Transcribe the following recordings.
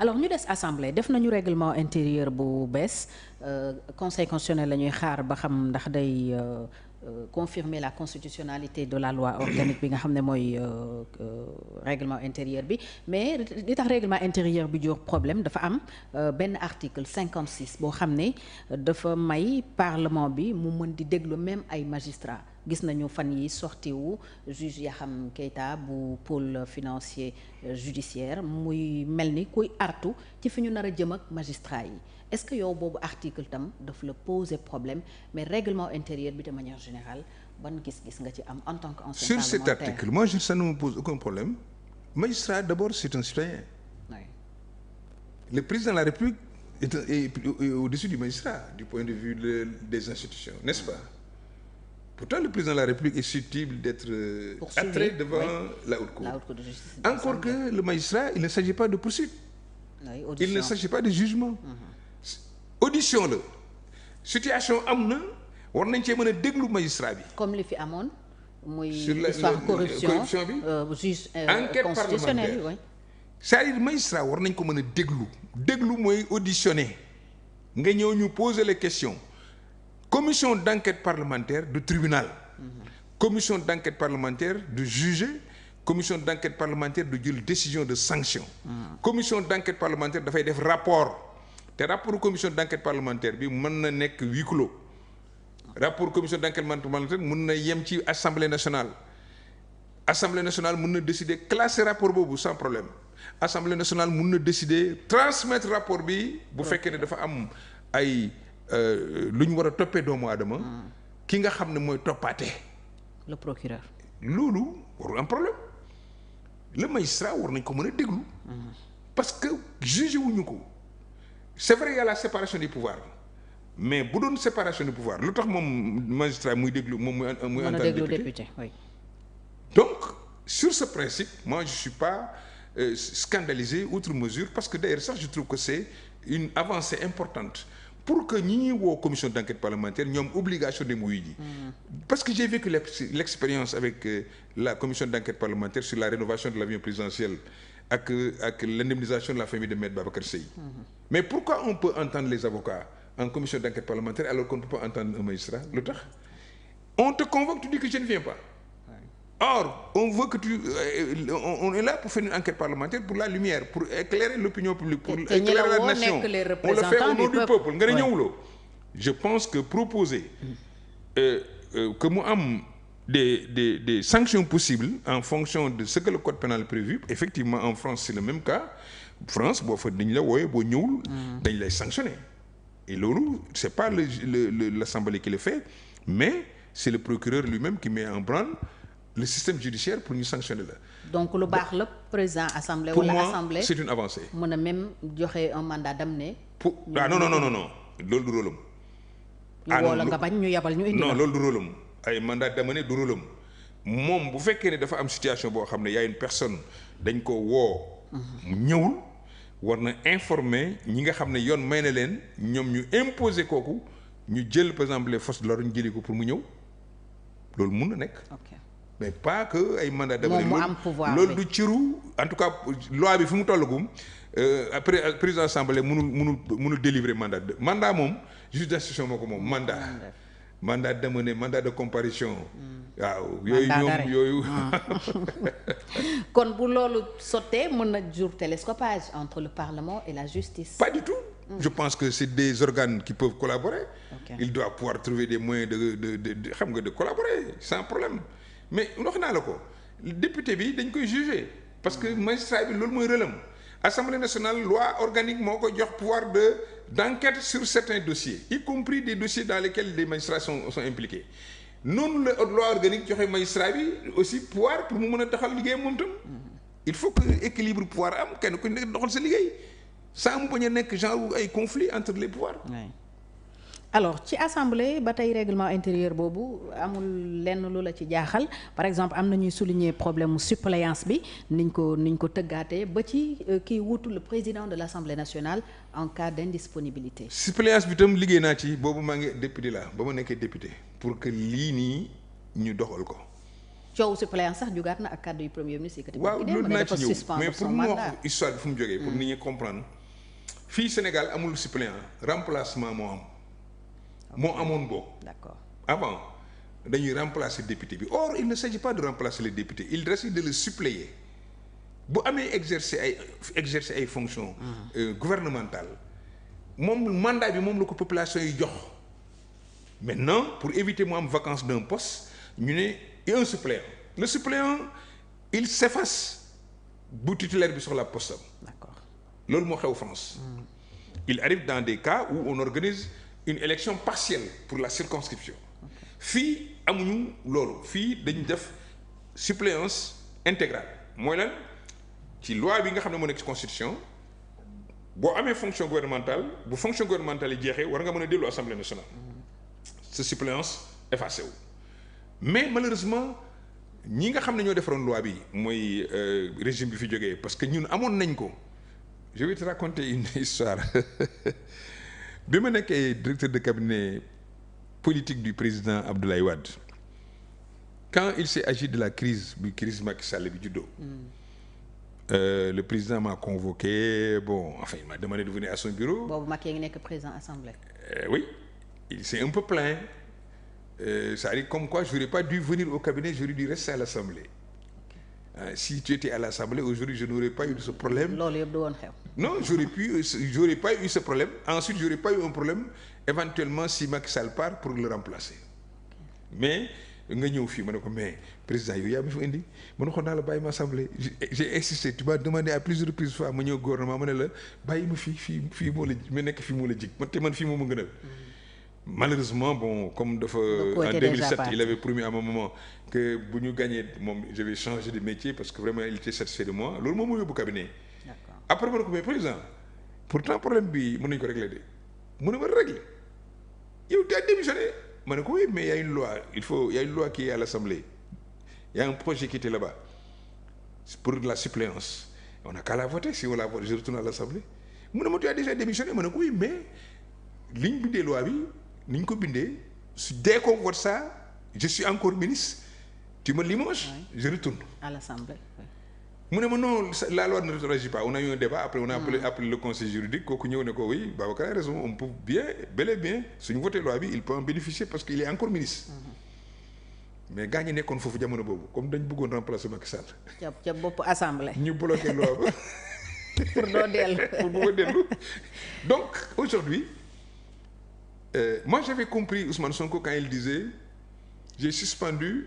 alors ñu des assemblée def nañu règlement intérieur bu bees conseil constitutionnel la ñuy xaar ba xam ndax day confirmer la constitutionnalité de la loi organique bi nga xam ne mooy règlement intérieur bi mais li tax règlement intérieur bi jur problème dafa am benn article 56 boo xam ne dafa may parlement bi mu mën di déglu même ay magistrats gis nañu fan yi sorti wu juge Yaxam Keita bu pôle financier judiciaire muy mel ni kuy artu ci fi ñu nar a jëm ak magistrats yi est-ce que yow boobu article tam daf la poser problème mais règlement intérieur bi de manière générale ban gis-gis nga ci am en tant qu'ancien parlementaire. Sur cet article moi ça ne me pose aucun problème. Magistrat d'abord c'est un citoyen. Oui. Le président de la République est au-dessus du magistrat du point de vue des institutions, n'est-ce pas? Pourtant le président de la République est susceptible d'être attrait devant la haute cour. La haute cour de justice. Encore que le magistrat, il ne s'agit pas de poursuite. Oui, il ne s'agit pas de jugement. Audition la situation am na war nañ cee mën a déglu magistrat bi. comme li fi amoon. muy histoire corruption bi. juge enquête constitutionnelle parlementaire c'est-à-dire magistrat war nañ ko mën a déglu mooy auditionner nga ñëw ñu poser les questions commission d'enquête parlementaire du tribunal. Commission d'enquête parlementaire de juger. Commission d'enquête parlementaire de jël décision de sanction. Commission d'enquête parlementaire dafay def rapport. te rapport commission d'enquête parlementaire bi mën na nekk huis clos rapport commission d'enquête parlementaire mën na yem ci assemblée nationale mën na décider classer rapport boobu sans problème assemblée nationale mën na décider transmettre rapport bi bu fekkee ne dafa am ay lu ñu war a toppee doomu aadama ki nga xam ne mooy toppaate le procureur loolu warul am problème le magistrat war nañ ko mën a déglu parce que jugé wuñu ko. C'est vrai, il y a la séparation des pouvoirs mais bu doon séparation des pouvoirs lu tax moom magistrat muy déglu moom muy entendre député oui. Donc sur ce principe moi je suis pas scandalisé outre mesure parce que d'ailleurs sax je trouve que c'est une avancée importante pour que ñi ñuy woo commission d'enquête parlementaire ñoom obligation de wuyu ji parce que j'ai vécu l'expérience avec la commission d'enquête parlementaire sur la rénovation de l'avion présidentiel ak l'indemnisation de la famille de Maître Babacar Sèye. Mais pourquoi on peut entendre les avocats en commission d'enquête parlementaire alors qu'on ne peut pas entendre un magistrat lu tax on te convoque tu dis que je ne viens pas. Or on veut que on est là pour faire une enquête parlementaire pour la lumière pour éclairer l'opinion publique pour éclairer la nation on le fait au nom du peuple nga ne ñëwuloo. Je pense que proposer que mu am des sanctions possibles en fonction de ce que le code pénal prévu effectivement en France c'est le même cas France boo fa dañ la wooyee boo ñëwul dañ lay sanctionner et loolu c'est pas l'Assemblée qui le fait mais c'est le procureur lui-même qui met en branle le système judiciaire pour ñu sanctionner la. Donc lu baax la président assemblée pour wala moi, assemblée c'est une avancée. mën a même joxe un mandat d'amener. Non loolu du rôle am. ñu woo la nga bañ ñu yabal ñu indi la. Non loolu du rôle am ay mandat d'amener du rôle am moom bu fekkee ne dafa am situation boo xam ne y a une personne dañ ko woo. mu ñëwul war na informer ñi nga xam ne yoon may na leen ñoom ñu imposer kooku ñu jël par exemple les forces de l'ordre ñu jëli ko pour mu ñëw loolu mun na nekk. Mais pas que ay mandat d'amener loolu du ciru en tout cas loi bi fi mu tollagum après président assemblée mënul délivrer mandat moom juge d'instruction moo ko moom mandat d'amener mandat de comparution. waaw yooyu kon bu loolu sottee mën na jur télescopage entre le Parlement et la justice. Pas du tout. Je pense que c'est des organes qui peuvent collaborer. Il doit pouvoir trouver des moyens de xam nga de collaborer sans problème. Mais wax naa la ko député bi dañ koy juger parce que magistrat bi loolu mooy rôlam Assemblée nationale loi organique moo ko jox pouvoir d'enquête sur certains dossiers y compris des dossiers dans lesquels les magistrats sont impliqués noonu la loi organique joxe magistrat bi aussi pouvoir pour mu mën a taxal liggéeyam moom tam il faut que équilibre pouvoir am kenn ku nekk doxal sa liggéey sans mu bañ a nekk genre ay conflit entre les pouvoirs. Alors ci assemblée ba tey règlement intérieur boobu amul lenn lu la ci jaaxal par exemple am na ñuy souligner problème suppléance bi niñ ko tëggaatee ba ci kii wutu le président de l'Assemblée nationale en cas d'indisponibilité. suppléance bi tam liggéey naa ci boobu maa ngi député la ba ma nekkee député pour que lii nii ñu doxal ko. coow suppléant sax jugaat na ak kàddu yu premier ministre yi. waaw loolu naa ci ñëw mais pour mu wax histoire bi fu mu jógee. pour nit ñi comprendre fii Sénégal amul suppléant remplacement moo am. moo amoon boobu. d'accord avant dañuy remplacer député bi or il ne s'agit pas de remplacer le député il reste de le suppléer bu amee exercer ay fonctions. gouvernementales moom mandat bi moom la ko population yi jox. maintenant pour éviter mu am vacance d'un poste ñu ne un suppléant le suppléant il s'efface bu titulaire bi soxla poste am. d'accord loolu moo xew France. il arrive dans des cas où on organise une élection partielle pour la circonscription. fii amuñu loolu fii dañu def suppléance intégrale mooy lan ci loi bi nga xam ne moo nekk ci constitution boo amee fonction gouvernementale bu fonction gouvernementale yi jeexee war nga mën a dellu assemblée nationale. sa suppléance effacé wu mais malheureusement ñi nga xam ne ñoo defaroon loi bi mooy régime bi fi jógee parce que ñun amoon nañ ko je vais te raconter une histoire bi ma nekkee directeur de cabinet politique du président Abdoulaye Wade quand il s'est agi de la crise Macky Sall bi juddoo le président m'a convoqué enfin il m'a demandé de venir à son bureau. boobu Macky ngi nekk président assemblée. Oui. Il s'est un peu plaint c'est-à-dire comme quoi j'aurais pas dû venir au cabinet j'aurais dû rester à l'Assemblée. Si tu étais à l'Assemblée aujourd'hui je n'aurais pas eu ce problème. loolu yëpp du woon xew. Non j'aurais pas eu ce problème ensuite j'aurais pas eu un problème éventuellement si Macky Sall part pour le remplacer. Mais nga ñëw fii ma ne ko mais président yow yaa ma fi indi ma ne ko naa la bàyyi ma Assemblée j'ai insisté tu m'as demandé à plusieurs reprises fois ma ñëw gouvernement ma ne la bàyyi ma fii moo la ma nekk fii moo la jig man fii moo ma gënal. Malheureusement comme dafa en 2007 il avait promis à un moment que bu ñu gagné moom je vais changer de métier parce que vraiment il était satisfait de moi loolu moom moo yóbbu cabinet. D'accord. Après ma ne ko mais président pourtant problème bi mën nañu ko régler de mu ne ma régler yow tu as démissionné ma ne ko oui mais il y a une loi qui est à l'Assemblée il y a un projet qui était là-bas pour la suppléance on n'a qu'à la voter si on la vote je retourne à l'Assemblée mu ne ma tu as déjà démissionné ma ne ko oui mais li ñu bindee loi bi ni ñu ko bindee dès qu'on vote ça je suis encore ministre tu me limoges. Je retourne à l'Assemblée. mu ne ma non la loi ne réagit pas on a eu un débat après on a appelé le conseil juridique kooku ñëw ne ko oui Babacar a raison on peut bel et bien suñu voté loi bi il peut en bénéficier parce qu'il est encore ministre. mais gaa ñi nekkoon foofu jamono boobu comme dañ bëggoon remplacer Macky Sall. ca bopp assemblée. ñu bloqué loi ba. pour doo dellu. pour doo dellu donc aujourd'hui moi j'avais compris Ousmane Sonko quand il disait j'ai suspendu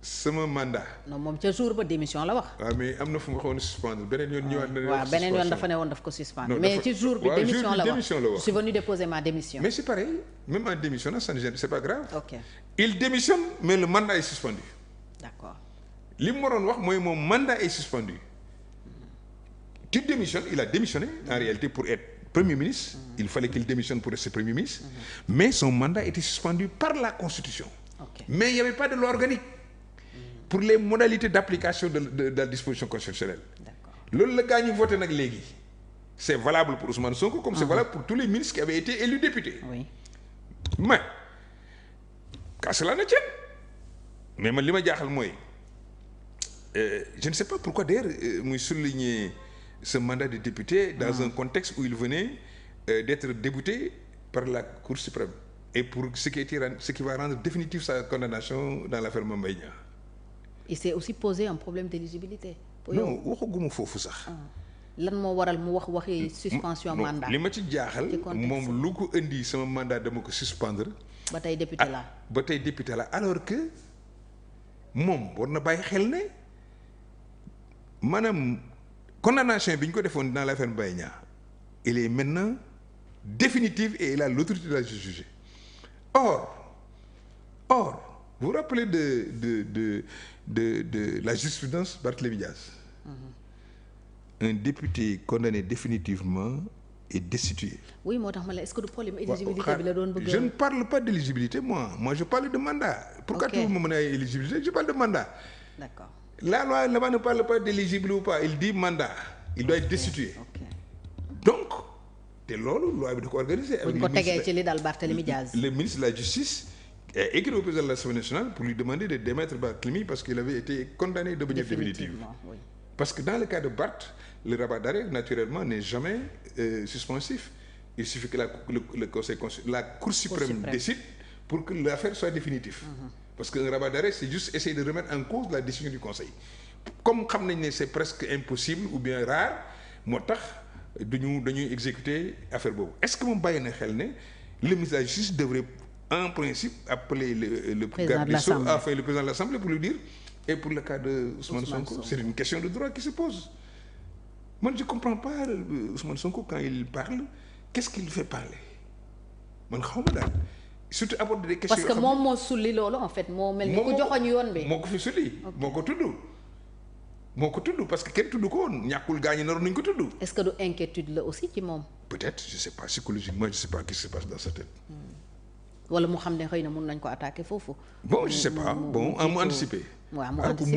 sama mandat. non moom ca jour ba démission la wax. waaw mais am na fu mu waxoon suspendre beneen yoon ñëwaat na. waaw beneen yoon dafa ne woon daf ko suspendre. mais ci jour bi démission la wax je suis venu déposer ma démission. mais c'est pareil même en démissionnant ça ne gêne c'est pas grave. ok il démissionne mais le mandat est suspendu. d'accord li mu waroon wax mooy moom mandat est suspendu. tu démissionnes il a démissionné en réalité pour être premier ministre. Il fallait qu'il démissionne pour rester premier ministre. Mais son mandat était suspendu par la Constitution. Okay. Mais il n'y avait pas de loi organique pour les modalités d'application de la disposition constitutionnelle. Loolu la gaa ñi voté nag léegi. C'est valable pour Ousmane Sonko comme c'est valable pour tous les ministres qui avaient été élus députés. Oui. Mais qu'à cela ne tienne. Mais man li ma jaaxal mooy je ne sais pas pourquoi d'ailleurs muy souligner ce mandat de député dans un contexte où il venait d'être débouté par la Cour suprême et pour ce qui va rendre définitive sa condamnation dans l'affaire Mame Mbaye Niang. Il s'est aussi posé un problème d'éligibilité. non waxaguma foofu sax. lan moo waral mu waxi suspension mandat. li ma ci jaaxal moom lu ko indi sama mandat dama ko suspendre. ba tey député la ba tey député la alors que moom war na bàyyi xel ne maanaam condamnation bi ñu ko defoon dans l'affaire Mbaye Niang elle est maintenant définitive et il a l'autorité de la juger. Or vous vous rappelez de la jurisprudence Barthélémy Diaz. Un député condamné définitivement est destitué. Oui moo tax ma la est-ce que du problème éligibilité bi la doon bëgg. Je ne parle pas d'éligibilité moi je parle de mandat. Pourquoi tu me mën a éligibilité je parle de mandat. D'accord. La loi là-bas ne parle pas d'éligible ou pas il dit mandat il doit être destitué. Okay. Donc te loolu loi bi da ko organisé. buñ ko tegee ci li dal Barthélémy Diaz. Le ministre de la justice et écrit au président de l'Assemblée nationale pour lui demander de démettre Barthélemy parce qu'il avait été condamné de manière définitive. Oui. Parce que dans le cas de Barth, le rabat d'arrêt, naturellement, n'est jamais suspensif. Il suffit que la Cour suprême décide pour que l'affaire soit définitive. Parce qu'un rabat d'arrêt, c'est juste essayer de remettre en cause la décision du Conseil. Comme xam nañ ne c'est presque impossible ou bien rare, moo tax dañuy exécuter affaire boobu. Est-ce que moom bàyyi na xel ne le ministre de la Justice devrait en principe appeler le garde des Sceaux, enfin le président de l'Assemblée pour lui dire, et pour le cas de Ousmane Sonko, c'est une question de droit qui se pose. Moi je comprends pas Ousmane Sonko quand il parle, qu'est-ce qu'il fait parler man xaw ma daal surtout aborder des questions. parce que moom moo sulli loolu en fait moo mel ni ku joxoñ yoon bi. moo ko fi sulli moo ko tudd parce que kenn tudd ko woon ñàkkul gaañu naroon nañu ko tudd. est-ce que du inquiétude la aussi ci moom. peut-être je sais pas psychologiquement je sais pas qu'est-ce qui se passe dans sa tête. wala mu xam ne xëy na mun nañ ko attaquer foofu. bon je sais pas bon mu anticiper. waaw mu anticiper